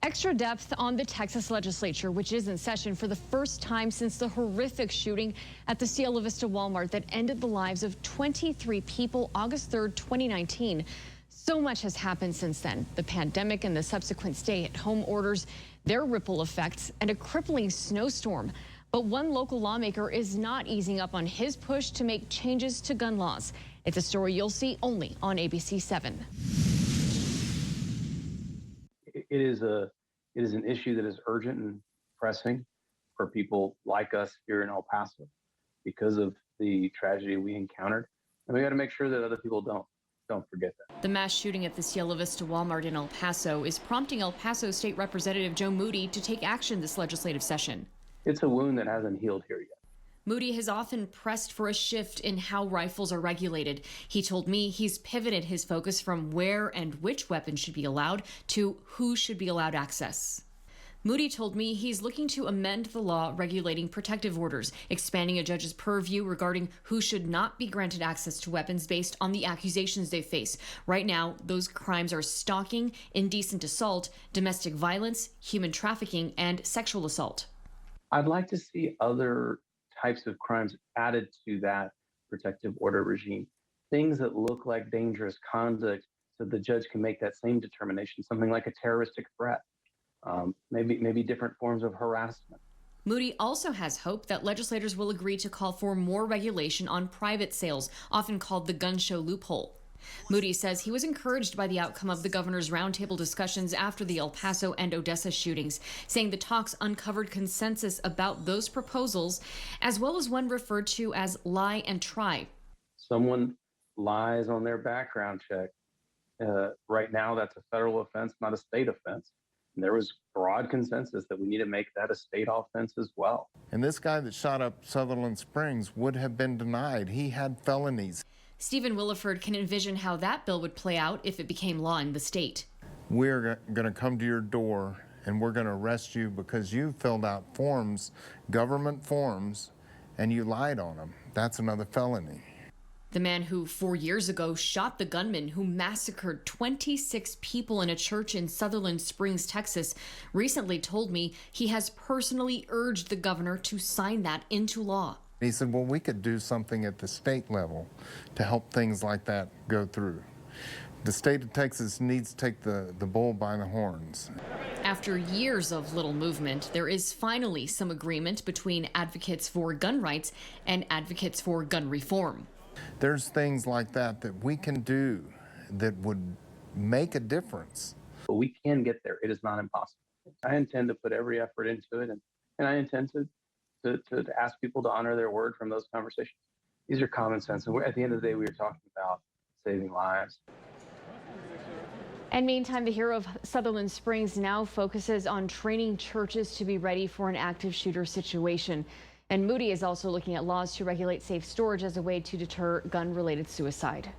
Extra depth on the Texas legislature, which is in session for the first time since the horrific shooting at the Cielo Vista Walmart that ended the lives of 23 people August 3rd, 2019. So much has happened since then. The pandemic and the subsequent stay-at-home orders, their ripple effects, and a crippling snowstorm. But one local lawmaker is not easing up on his push to make changes to gun laws. It's a story you'll see only on ABC 7. It is an issue that is urgent and pressing for people like us here in El Paso because of the tragedy we encountered, and we got to make sure that other people don't forget that. The mass shooting at the Cielo Vista Walmart in El Paso is prompting El Paso State Representative Joe Moody to take action this legislative session. It's a wound that hasn't healed here yet. Moody has often pressed for a shift in how rifles are regulated. He told me he's pivoted his focus from where and which weapons should be allowed to who should be allowed access. Moody told me he's looking to amend the law regulating protective orders, expanding a judge's purview regarding who should not be granted access to weapons based on the accusations they face. Right now, those crimes are stalking, indecent assault, domestic violence, human trafficking, and sexual assault. I'd like to see other types of crimes added to that protective order regime. Things that look like dangerous conduct so the judge can make that same determination, something like a terroristic threat, maybe different forms of harassment. Moody also has hope that legislators will agree to call for more regulation on private sales, often called the gun show loophole. Moody says he was encouraged by the outcome of the governor's roundtable discussions after the El Paso and Odessa shootings, saying the talks uncovered consensus about those proposals, as well as one referred to as lie and try. Someone lies on their background check. Right now, that's a federal offense, not a state offense. And there was broad consensus that we need to make that a state offense as well. And this guy that shot up Sutherland Springs would have been denied. He had felonies. Stephen Williford can envision how that bill would play out if it became law in the state. We're going to come to your door and we're going to arrest you because you filled out forms, government forms, and you lied on them. That's another felony. The man who 4 years ago shot the gunman who massacred 26 people in a church in Sutherland Springs, Texas, recently told me he has personally urged the governor to sign that into law. He said, well, we could do something at the state level to help things like that go through. The state of Texas needs to take the bull by the horns. After years of little movement, there is finally some agreement between advocates for gun rights and advocates for gun reform. There's things like that that we can do that would make a difference. But we can get there. It is not impossible. I intend to put every effort into it, and I intend to ask people to honor their word from those conversations. These are common sense. And at the end of the day, we are talking about saving lives. And meantime, the hero of Sutherland Springs now focuses on training churches to be ready for an active shooter situation. And Moody is also looking at laws to regulate safe storage as a way to deter gun-related suicide.